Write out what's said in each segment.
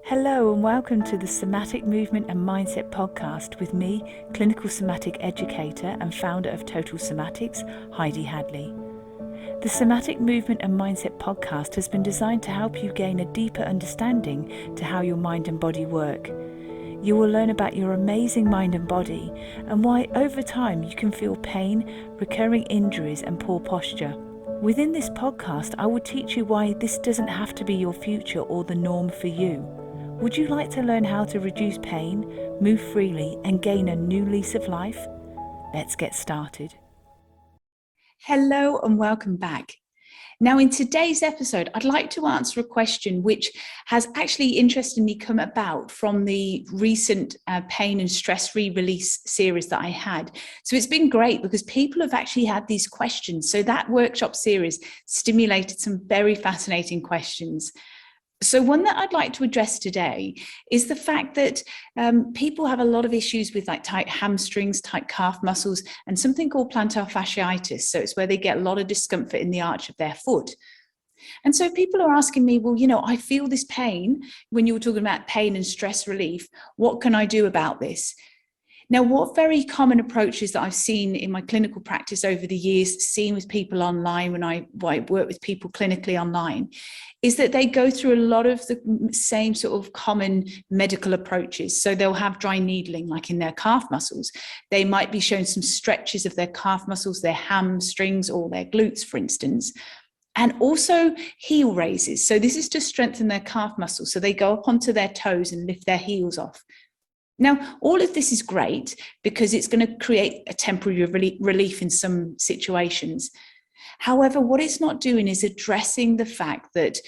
Hello and welcome to the Somatic Movement and Mindset podcast with me, clinical somatic educator and founder of Total Somatics, Heidi Hadley. The Somatic Movement and Mindset podcast has been designed to help you gain a deeper understanding to how your mind and body work. You will learn about your amazing mind and body and why over time you can feel pain, recurring injuries and poor posture. Within this podcast, I will teach you why this doesn't have to be your future or the norm for you. Would you like to learn how to reduce pain, move freely, and gain a new lease of life? Let's get started. Hello and welcome back. Now, in today's episode, I'd like to answer a question which has actually interestingly come about from the recent pain and stress re-release series that I had. So it's been great because people have actually had these questions. So that workshop series stimulated some very fascinating questions. So one that I'd like to address today is the fact that people have a lot of issues with like tight hamstrings, tight calf muscles, and something called plantar fasciitis. So it's where they get a lot of discomfort in the arch of their foot. And so people are asking me, well, I feel this pain. When you were talking about pain and stress relief, what can I do about this? Now, what very common approaches that I've seen in my clinical practice over the years, seen with people online when I work with people clinically online, is that they go through a lot of the same sort of common medical approaches. So they'll have dry needling, like in their calf muscles. They might be shown some stretches of their calf muscles, their hamstrings or their glutes, for instance. And also heel raises. So this is to strengthen their calf muscles. So they go up onto their toes and lift their heels off. Now, all of this is great because it's going to create a temporary relief in some situations. However, what it's not doing is addressing the fact that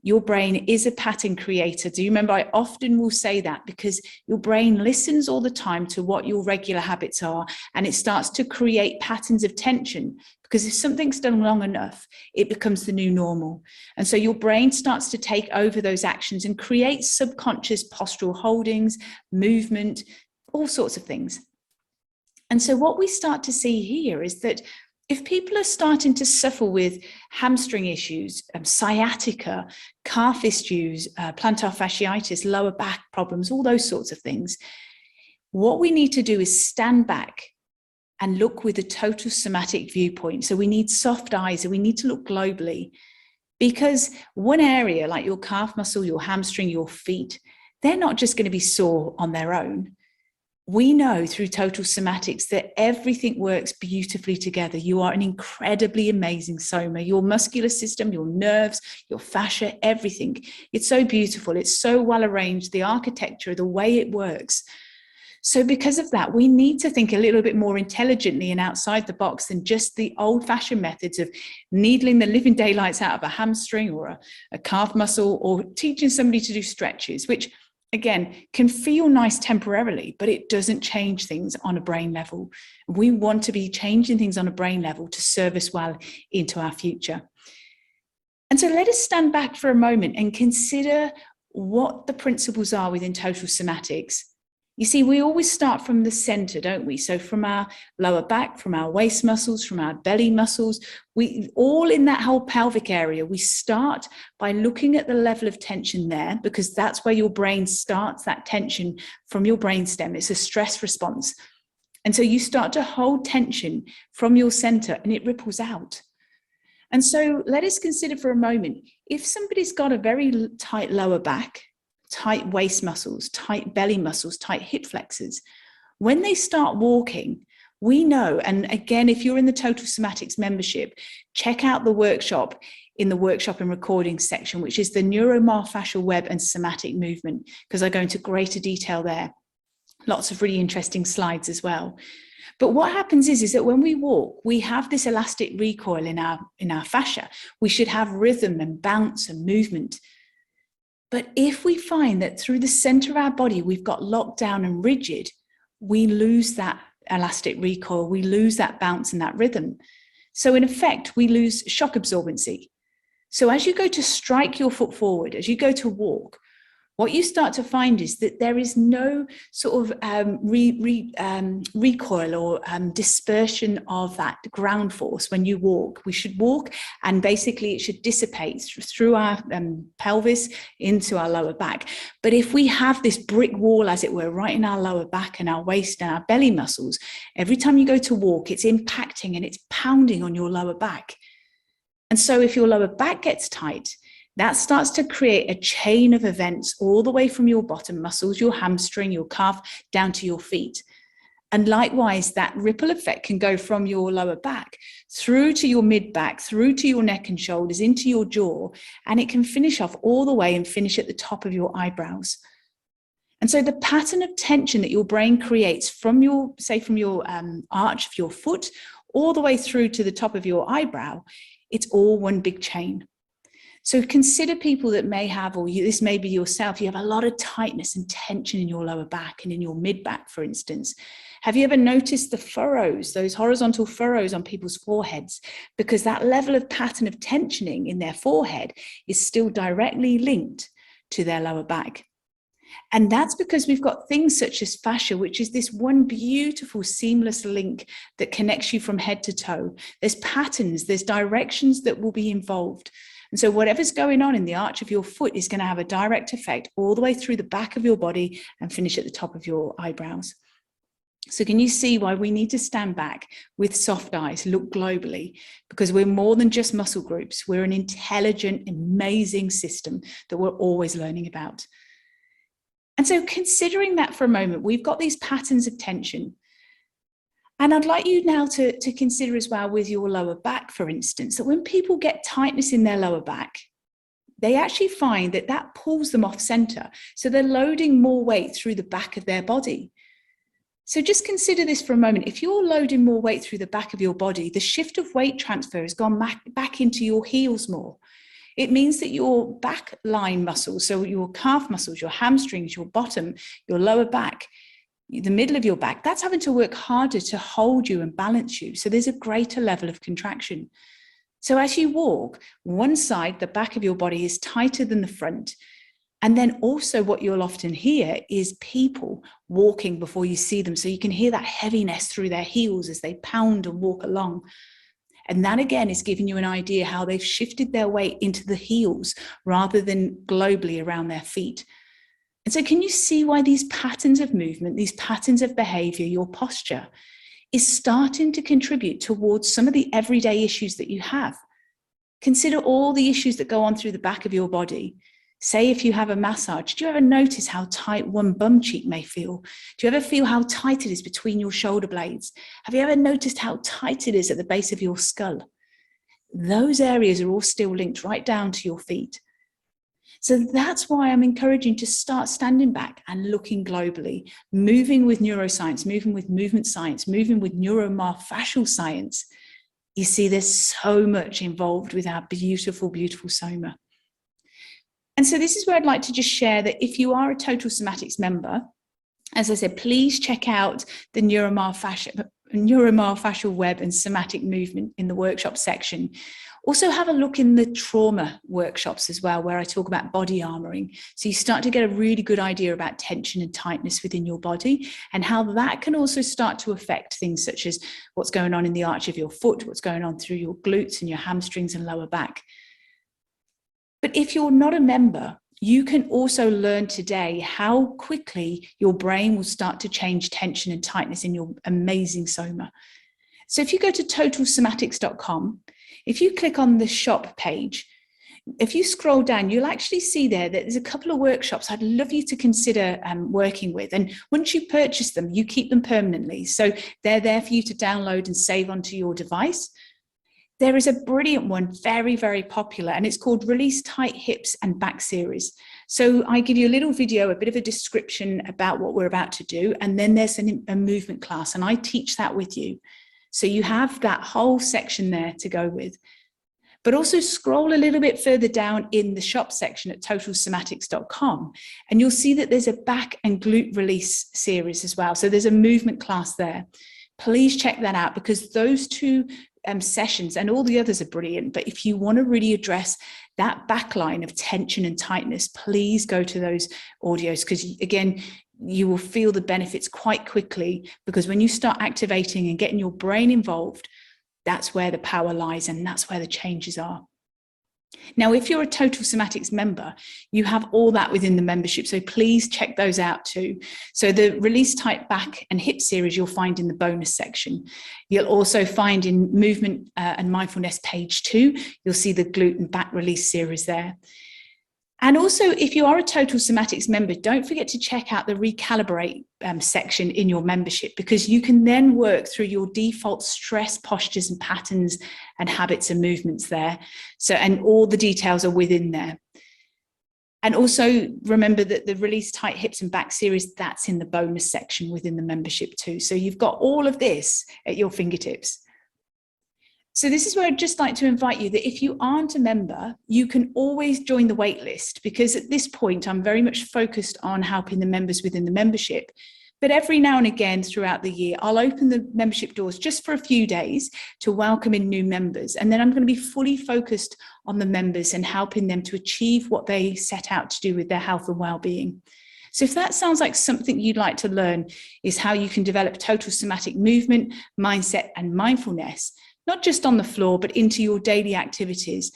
your brain is a pattern creator. Do you remember? I often will say that because your brain listens all the time to what your regular habits are, and it starts to create patterns of tension. Because if something's done long enough, it becomes the new normal. And so your brain starts to take over those actions and create subconscious postural holdings, movement, all sorts of things. And so what we start to see here is that if people are starting to suffer with hamstring issues, sciatica, calf issues, plantar fasciitis, lower back problems, all those sorts of things, what we need to do is stand back and look with a total somatic viewpoint. So we need soft eyes and we need to look globally, because one area like your calf muscle, your hamstring, your feet, they're not just going to be sore on their own. We know through Total Somatics that everything works beautifully together. You are an incredibly amazing soma. Your muscular system, your nerves, your fascia, everything. It's so beautiful. It's so well arranged, the architecture, the way it works. So because of that, we need to think a little bit more intelligently and outside the box than just the old-fashioned methods of needling the living daylights out of a hamstring or a calf muscle, or teaching somebody to do stretches, which again, can feel nice temporarily, but it doesn't change things on a brain level. We want to be changing things on a brain level to serve us well into our future. And so let us stand back for a moment and consider what the principles are within Total Somatics. You see, we always start from the center, don't we? So from our lower back, from our waist muscles, from our belly muscles, we all in that whole pelvic area, we start by looking at the level of tension there, because that's where your brain starts that tension from your brainstem. It's a stress response. And so you start to hold tension from your center and it ripples out. And so let us consider for a moment, if somebody's got a very tight lower back, tight waist muscles, tight belly muscles, tight hip flexors, when they start walking, we know, and again, if you're in the Total Somatics membership, check out the workshop in the workshop and recording section, which is the neuromyofascial web and somatic movement, because I go into greater detail there. Lots of really interesting slides as well. But what happens is that when we walk, we have this elastic recoil in our fascia. We should have rhythm and bounce and movement. But if we find that through the center of our body, we've got locked down and rigid, we lose that elastic recoil, we lose that bounce and that rhythm. So in effect, we lose shock absorbency. So as you go to strike your foot forward, as you go to walk, what you start to find is that there is no sort of recoil or dispersion of that ground force when you walk. We should walk, and basically it should dissipate through our pelvis into our lower back. But if we have this brick wall, as it were, right in our lower back and our waist and our belly muscles, every time you go to walk, it's impacting and it's pounding on your lower back. And so if your lower back gets tight, that starts to create a chain of events all the way from your bottom muscles, your hamstring, your calf, down to your feet. And likewise, that ripple effect can go from your lower back through to your mid back, through to your neck and shoulders, into your jaw, and it can finish off all the way and finish at the top of your eyebrows. And so the pattern of tension that your brain creates from your, say, from your arch of your foot all the way through to the top of your eyebrow, it's all one big chain. So consider people that may have, or this may be yourself, you have a lot of tightness and tension in your lower back and in your mid back, for instance. Have you ever noticed the furrows, those horizontal furrows on people's foreheads? Because that level of pattern of tensioning in their forehead is still directly linked to their lower back. And that's because we've got things such as fascia, which is this one beautiful seamless link that connects you from head to toe. There's patterns, there's directions that will be involved. And so whatever's going on in the arch of your foot is going to have a direct effect all the way through the back of your body and finish at the top of your eyebrows. So can you see why we need to stand back with soft eyes, look globally, because we're more than just muscle groups. We're an intelligent, amazing system that we're always learning about. And so considering that for a moment, we've got these patterns of tension. And I'd like you now to consider as well with your lower back, for instance, that when people get tightness in their lower back, they actually find that that pulls them off center. So they're loading more weight through the back of their body. So just consider this for a moment. If you're loading more weight through the back of your body, the shift of weight transfer has gone back into your heels more. It means that your back line muscles, so your calf muscles, your hamstrings, your bottom, your lower back, the middle of your back, that's having to work harder to hold you and balance you. So there's a greater level of contraction. So as you walk, one side, the back of your body, is tighter than the front. And then also what you'll often hear is people walking before you see them. So you can hear that heaviness through their heels as they pound and walk along. And that again is giving you an idea how they've shifted their weight into the heels rather than globally around their feet. And so can you see why these patterns of movement, these patterns of behavior, your posture is starting to contribute towards some of the everyday issues that you have? Consider all the issues that go on through the back of your body. Say if you have a massage, do you ever notice how tight one bum cheek may feel? Do you ever feel how tight it is between your shoulder blades? Have you ever noticed how tight it is at the base of your skull? Those areas are all still linked right down to your feet. So that's why I'm encouraging to start standing back and looking globally, moving with neuroscience, moving with movement science, moving with neuromyofascial science. You see, there's so much involved with our beautiful, beautiful soma. And so this is where I'd like to just share that if you are a Total Somatics member, as I said, please check out the neuromyofascial web and somatic movement in the workshop section. Also have a look in the trauma workshops as well, where I talk about body armoring. So you start to get a really good idea about tension and tightness within your body and how that can also start to affect things such as what's going on in the arch of your foot, what's going on through your glutes and your hamstrings and lower back. But if you're not a member, you can also learn today how quickly your brain will start to change tension and tightness in your amazing soma. So if you go to totalsomatics.com, if you click on the shop page, if you scroll down, you'll actually see there that there's a couple of workshops I'd love you to consider working with. And once you purchase them, you keep them permanently. So they're there for you to download and save onto your device. There is a brilliant one, very, very popular, and it's called Release Tight Hips and Back Series. So I give you a little video, a bit of a description about what we're about to do, and then there's a movement class, and I teach that with you. So you have that whole section there to go with. But also scroll a little bit further down in the shop section at totalsomatics.com, and you'll see that there's a back and glute release series as well. So there's a movement class there. Please check that out, because those two sessions, and all the others are brilliant, but if you want to really address that backline of tension and tightness, please go to those audios, because again, you will feel the benefits quite quickly, because when you start activating and getting your brain involved, that's where the power lies, and that's where the changes are. Now, if you're a Total Somatics member, you have all that within the membership, so please check those out too. So the Release Tight Back and Hip series you'll find in the bonus section. You'll also find in Movement and Mindfulness page 2, you'll see the Glute and Back Release series there. And also, if you are a Total Somatics member, don't forget to check out the Recalibrate section in your membership, because you can then work through your default stress postures and patterns and habits and movements there. So, and all the details are within there. And also remember that the Release Tight Hips and Back series, that's in the bonus section within the membership too. So you've got all of this at your fingertips. So this is where I'd just like to invite you that if you aren't a member, you can always join the waitlist, because at this point, I'm very much focused on helping the members within the membership. But every now and again throughout the year, I'll open the membership doors just for a few days to welcome in new members. And then I'm going to be fully focused on the members and helping them to achieve what they set out to do with their health and well-being. So if that sounds like something you'd like to learn, is how you can develop total somatic movement, mindset, and mindfulness, not just on the floor, but into your daily activities,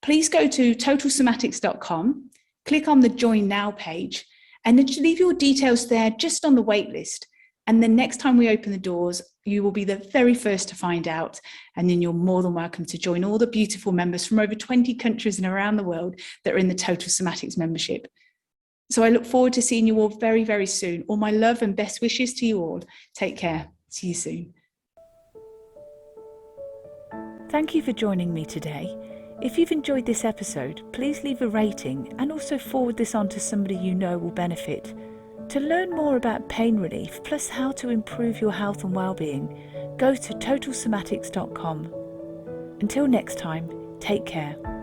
please go to totalsomatics.com, click on the Join Now page, and then just leave your details there just on the wait list. And the next time we open the doors, you will be the very first to find out. And then you're more than welcome to join all the beautiful members from over 20 countries and around the world that are in the Total Somatics membership. So I look forward to seeing you all very, very soon. All my love and best wishes to you all. Take care. See you soon. Thank you for joining me today. If you've enjoyed this episode, please leave a rating and also forward this on to somebody you know will benefit. To learn more about pain relief, plus how to improve your health and well-being, go to totalsomatics.com. Until next time, take care.